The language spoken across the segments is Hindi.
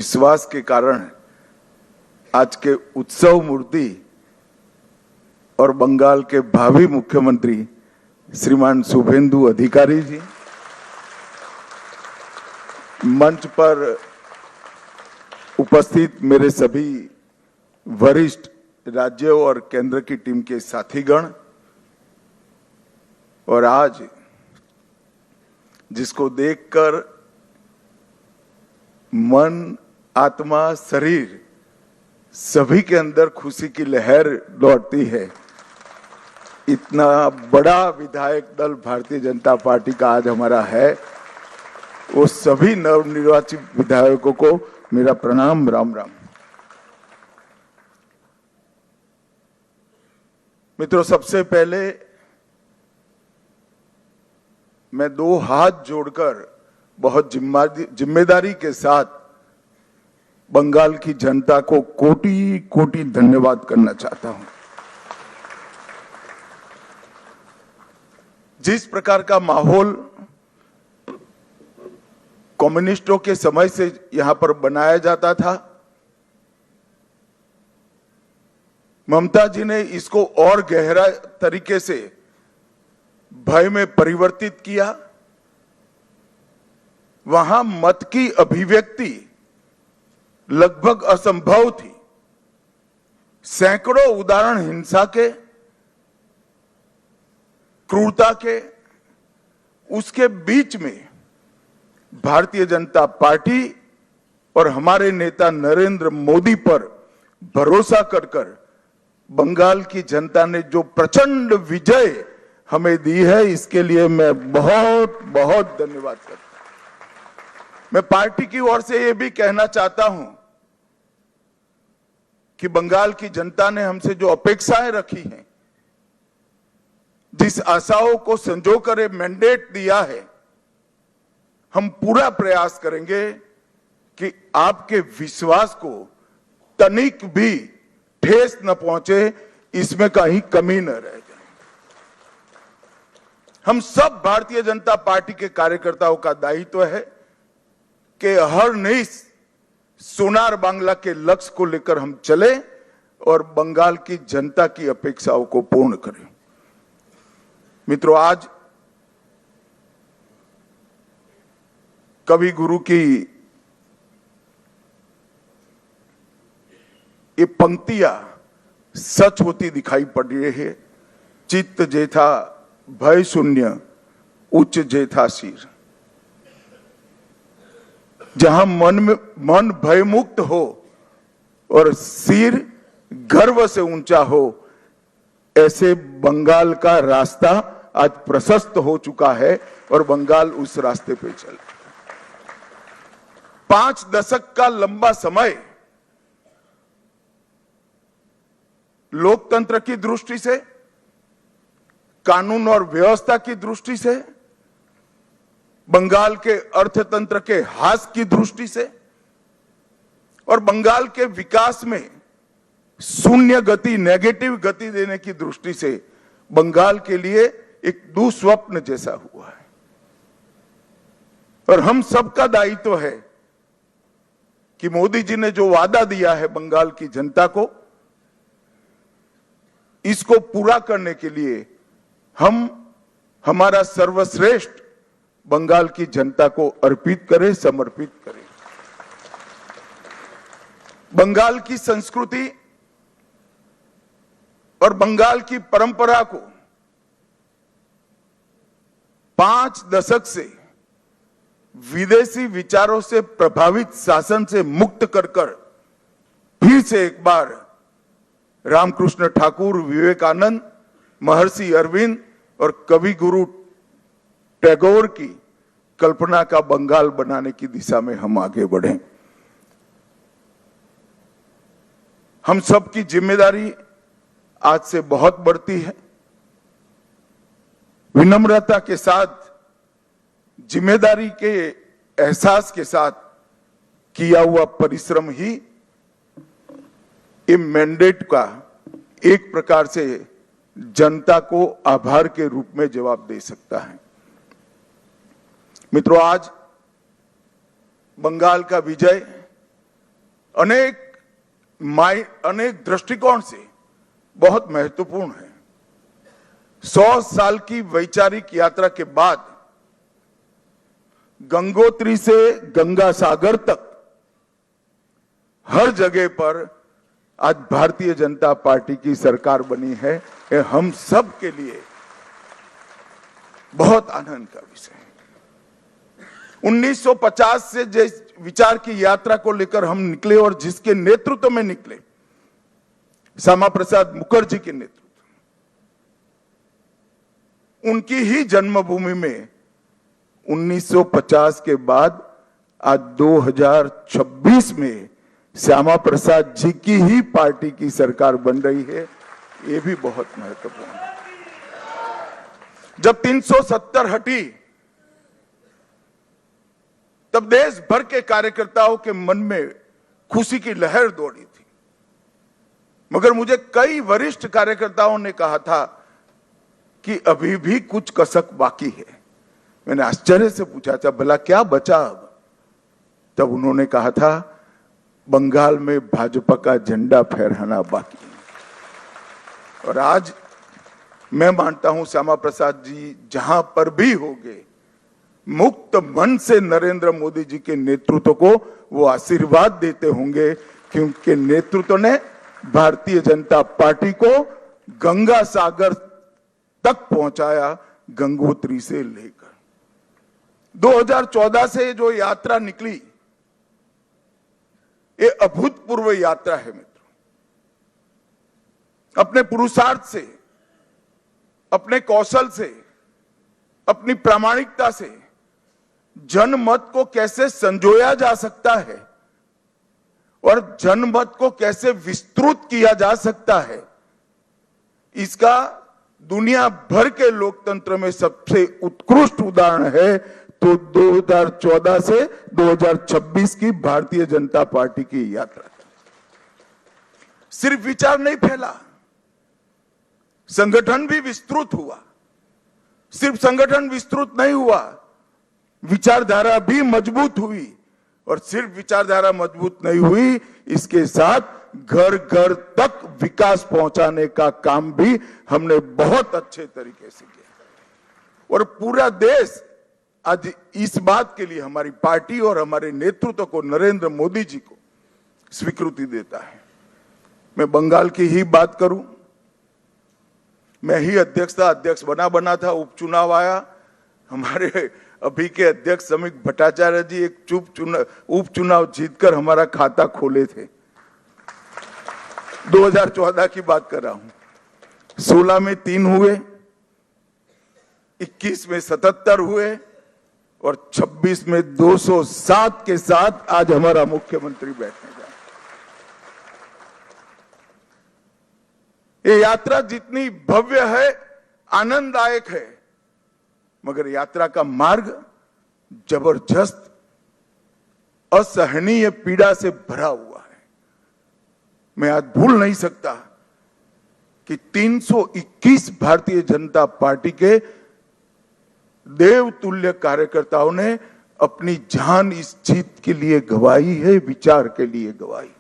विश्वास के कारण आज के उत्सव मूर्ति और बंगाल के भावी मुख्यमंत्री श्रीमान शुभेंदु अधिकारी जी, मंच पर उपस्थित मेरे सभी वरिष्ठ राज्यों और केंद्र की टीम के साथीगण, और आज जिसको देखकर मन, आत्मा, शरीर सभी के अंदर खुशी की लहर लौटती है, इतना बड़ा विधायक दल भारतीय जनता पार्टी का आज हमारा है, वो सभी नवनिर्वाचित विधायकों को मेरा प्रणाम, राम राम। मित्रों, सबसे पहले मैं दो हाथ जोड़कर बहुत जिम्मेदारी के साथ बंगाल की जनता को कोटि कोटि धन्यवाद करना चाहता हूं। जिस प्रकार का माहौल कम्युनिस्टों के समय से यहां पर बनाया जाता था, ममता जी ने इसको और गहरा तरीके से भय में परिवर्तित किया। वहां मत की अभिव्यक्ति लगभग असंभव थी। सैकड़ों उदाहरण हिंसा के, क्रूरता के, उसके बीच में भारतीय जनता पार्टी और हमारे नेता नरेंद्र मोदी पर भरोसा कर बंगाल की जनता ने जो प्रचंड विजय हमें दी है, इसके लिए मैं बहुत बहुत धन्यवाद करता हूं। मैं पार्टी की ओर से यह भी कहना चाहता हूं कि बंगाल की जनता ने हमसे जो अपेक्षाएं रखी हैं, जिस आशाओं को संजोकर मैंडेट दिया है, हम पूरा प्रयास करेंगे कि आपके विश्वास को तनिक भी ठेस न पहुंचे, इसमें कहीं कमी न रह जाए। हम सब भारतीय जनता पार्टी के कार्यकर्ताओं का दायित्व है कि हर नई सोनार बांग्ला के लक्ष्य को लेकर हम चले और बंगाल की जनता की अपेक्षाओं को पूर्ण करें। मित्रों, आज कवि गुरु की ये पंक्तियां सच होती दिखाई पड़ रही है। चित्त जेथा भय शून्य, उच्च जेथा सिर। जहां मन भयमुक्त हो और सिर गर्व से ऊंचा हो, ऐसे बंगाल का रास्ता आज प्रशस्त हो चुका है और बंगाल उस रास्ते पे चल। 5 दशक का लंबा समय लोकतंत्र की दृष्टि से, कानून और व्यवस्था की दृष्टि से, बंगाल के अर्थतंत्र के ह्रास की दृष्टि से और बंगाल के विकास में शून्य गति, नेगेटिव गति देने की दृष्टि से बंगाल के लिए एक दुस्वप्न जैसा हुआ है। और हम सबका दायित्व है कि मोदी जी ने जो वादा दिया है बंगाल की जनता को, इसको पूरा करने के लिए हम हमारा सर्वश्रेष्ठ बंगाल की जनता को अर्पित करें, समर्पित करें। बंगाल की संस्कृति और बंगाल की परंपरा को 5 दशक से विदेशी विचारों से प्रभावित शासन से मुक्त कर फिर से एक बार रामकृष्ण ठाकुर, विवेकानंद, महर्षि अरविंद और कवि गुरु टैगोर की कल्पना का बंगाल बनाने की दिशा में हम आगे बढ़ें। हम सबकी जिम्मेदारी आज से बहुत बढ़ती है। विनम्रता के साथ, जिम्मेदारी के एहसास के साथ किया हुआ परिश्रम ही इस मैंडेट का एक प्रकार से जनता को आभार के रूप में जवाब दे सकता है। मित्रों, आज बंगाल का विजय अनेक दृष्टिकोण से बहुत महत्वपूर्ण है। 100 साल की वैचारिक यात्रा के बाद गंगोत्री से गंगा सागर तक हर जगह पर आज भारतीय जनता पार्टी की सरकार बनी है। ये हम सब के लिए बहुत आनंद का विषय है। 1950 से जिस विचार की यात्रा को लेकर हम निकले और जिसके नेतृत्व में निकले, श्यामा प्रसाद मुखर्जी के नेतृत्व, उनकी ही जन्मभूमि में 1950 के बाद आज 2026 में श्यामा प्रसाद जी की ही पार्टी की सरकार बन रही है। ये भी बहुत महत्वपूर्ण है। जब 370 हटी तब देश भर के कार्यकर्ताओं के मन में खुशी की लहर दौड़ी थी, मगर मुझे कई वरिष्ठ कार्यकर्ताओं ने कहा था कि अभी भी कुछ कसक बाकी है। मैंने आश्चर्य से पूछा था, भला क्या बचा अब? तब उन्होंने कहा था, बंगाल में भाजपा का झंडा फहराना बाकी है। और आज मैं मानता हूं श्यामा प्रसाद जी जहां पर भी होंगे, मुक्त मन से नरेंद्र मोदी जी के नेतृत्व को वो आशीर्वाद देते होंगे, क्योंकि नेतृत्व ने भारतीय जनता पार्टी को गंगा सागर तक पहुंचाया, गंगोत्री से लेकर 2014 से जो यात्रा निकली, ये अभूतपूर्व यात्रा है मित्रों। अपने पुरुषार्थ से, अपने कौशल से, अपनी प्रामाणिकता से जनमत को कैसे संजोया जा सकता है और जनमत को कैसे विस्तृत किया जा सकता है, इसका दुनिया भर के लोकतंत्र में सबसे उत्कृष्ट उदाहरण है तो 2014 से 2026 की भारतीय जनता पार्टी की यात्रा। सिर्फ विचार नहीं फैला, संगठन भी विस्तृत हुआ। सिर्फ संगठन विस्तृत नहीं हुआ, विचारधारा भी मजबूत हुई। और सिर्फ विचारधारा मजबूत नहीं हुई, इसके साथ घर घर तक विकास पहुंचाने का काम भी हमने बहुत अच्छे तरीके से किया। और पूरा देश आज इस बात के लिए हमारी पार्टी और हमारे नेतृत्व को, नरेंद्र मोदी जी को स्वीकृति देता है। मैं बंगाल की ही बात करूं, मैं ही अध्यक्ष बना था, उपचुनाव आया, हमारे अभी के अध्यक्ष समीक भट्टाचार्य जी एक उपचुनाव जीतकर हमारा खाता खोले थे। 2014 की बात कर रहा हूं। 16 में 3 हुए, 21 में 77 हुए और 26 में 207 के साथ आज हमारा मुख्यमंत्री बैठने जा रहे। ये यात्रा जितनी भव्य है, आनंददायक है, मगर यात्रा का मार्ग जबरदस्त असहनीय पीड़ा से भरा हुआ है। मैं आज भूल नहीं सकता कि 321 भारतीय जनता पार्टी के देवतुल्य कार्यकर्ताओं ने अपनी जान इस जीत के लिए गवाई है, विचार के लिए गवाई।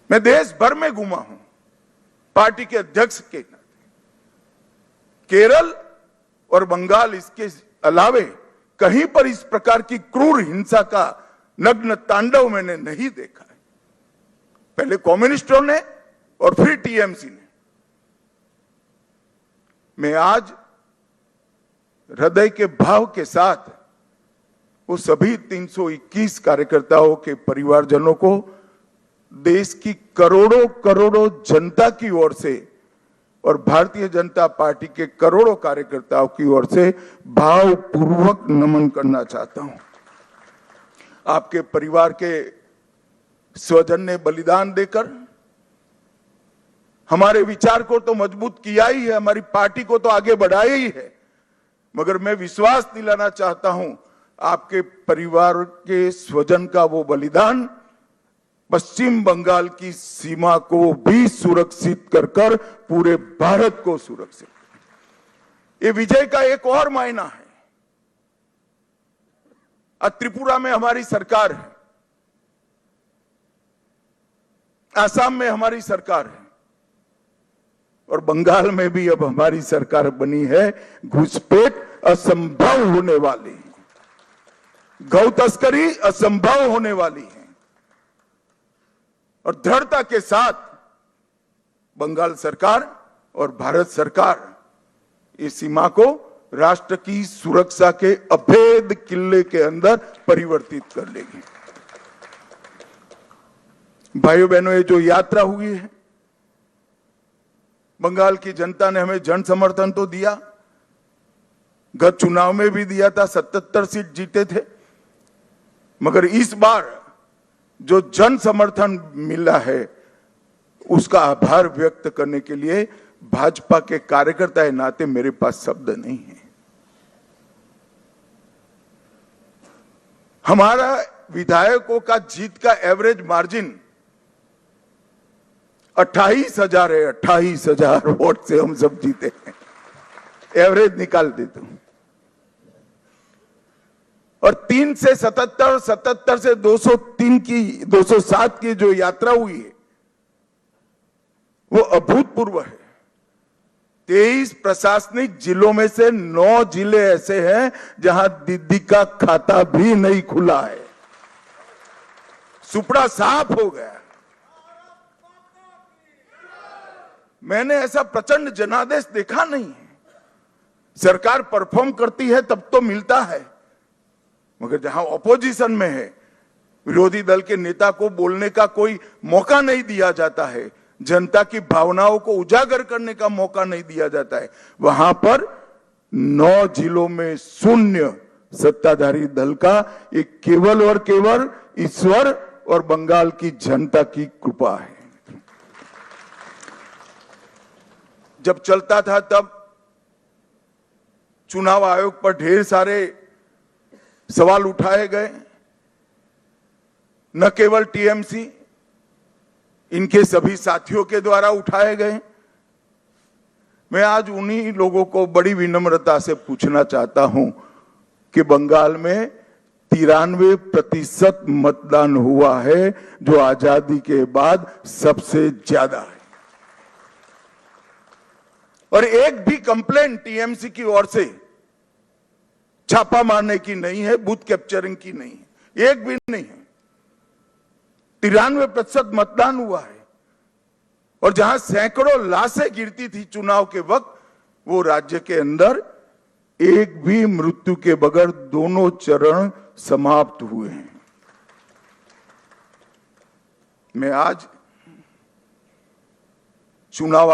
मैं देश भर में घूमा हूं पार्टी के अध्यक्ष के नाते। केरल और बंगाल, इसके अलावे कहीं पर इस प्रकार की क्रूर हिंसा का नग्न तांडव मैंने नहीं देखा है। पहले कम्युनिस्टों ने और फिर टीएमसी ने। मैं आज हृदय के भाव के साथ वो सभी 321 कार्यकर्ताओं के परिवारजनों को देश की करोड़ों करोड़ों जनता की ओर से और भारतीय जनता पार्टी के करोड़ों कार्यकर्ताओं की ओर से भावपूर्वक नमन करना चाहता हूं। आपके परिवार के स्वजन ने बलिदान देकर हमारे विचार को तो मजबूत किया ही है, हमारी पार्टी को तो आगे बढ़ाया ही है, मगर मैं विश्वास दिलाना चाहता हूं, आपके परिवार के स्वजन का वो बलिदान पश्चिम बंगाल की सीमा को भी सुरक्षित कर पूरे भारत को सुरक्षित। ये विजय का एक और मायना है। त्रिपुरा में हमारी सरकार है, आसाम में हमारी सरकार है और बंगाल में भी अब हमारी सरकार बनी है। घुसपैठ असंभव होने वाली, गौ तस्करी असंभव होने वाली है और दृढ़ता के साथ बंगाल सरकार और भारत सरकार इस सीमा को राष्ट्र की सुरक्षा के अभेद किले के अंदर परिवर्तित कर लेगी। भाइयों बहनों, ये जो यात्रा हुई है, बंगाल की जनता ने हमें जन समर्थन तो दिया, गत चुनाव में भी दिया था, 77 सीट जीते थे, मगर इस बार जो जन समर्थन मिला है उसका आभार व्यक्त करने के लिए भाजपा के कार्यकर्ता के नाते मेरे पास शब्द नहीं है। हमारा विधायकों का जीत का एवरेज मार्जिन 28,000 है। 28,000 वोट से हम सब जीते हैं, एवरेज निकाल देता हूं। और 3 से 77, 77 से 203 की 207 की जो यात्रा हुई है वो अभूतपूर्व है। 23 प्रशासनिक जिलों में से 9 जिले ऐसे हैं जहां दीदी का खाता भी नहीं खुला है, सुपड़ा साफ हो गया। मैंने ऐसा प्रचंड जनादेश देखा नहीं है। सरकार परफॉर्म करती है तब तो मिलता है, मगर जहां ऑपोजिशन में है, विरोधी दल के नेता को बोलने का कोई मौका नहीं दिया जाता है, जनता की भावनाओं को उजागर करने का मौका नहीं दिया जाता है, वहां पर 9 जिलों में शून्य सत्ताधारी दल का। एक केवल और केवल ईश्वर और बंगाल की जनता की कृपा है। जब चलता था तब चुनाव आयोग पर ढेर सारे सवाल उठाए गए, न केवल टीएमसी, इनके सभी साथियों के द्वारा उठाए गए। मैं आज उन्हीं लोगों को बड़ी विनम्रता से पूछना चाहता हूं कि बंगाल में 93% मतदान हुआ है, जो आजादी के बाद सबसे ज्यादा है, और एक भी कंप्लेंट टीएमसी की ओर से छापा मारने की नहीं है, बूथ कैप्चरिंग की नहीं है, एक भी नहीं है। 93% मतदान हुआ है और जहां सैकड़ों लाशें गिरती थी चुनाव के वक्त, वो राज्य के अंदर एक भी मृत्यु के बगैर दोनों चरण समाप्त हुए हैं। मैं आज चुनाव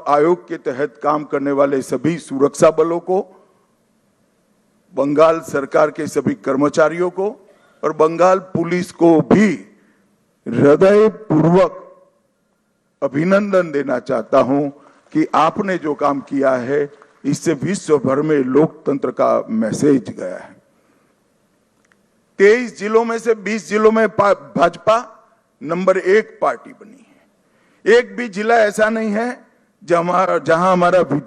आयोग के तहत काम करने वाले सभी सुरक्षा बलों को, बंगाल सरकार के सभी कर्मचारियों को और बंगाल पुलिस को भी हृदयपूर्वक अभिनंदन देना चाहता हूं कि आपने जो काम किया है इससे विश्व भर में लोकतंत्र का मैसेज गया है। 23 जिलों में से 20 जिलों में भाजपा नंबर 1 पार्टी बनी है। एक भी जिला ऐसा नहीं है जहां हमारा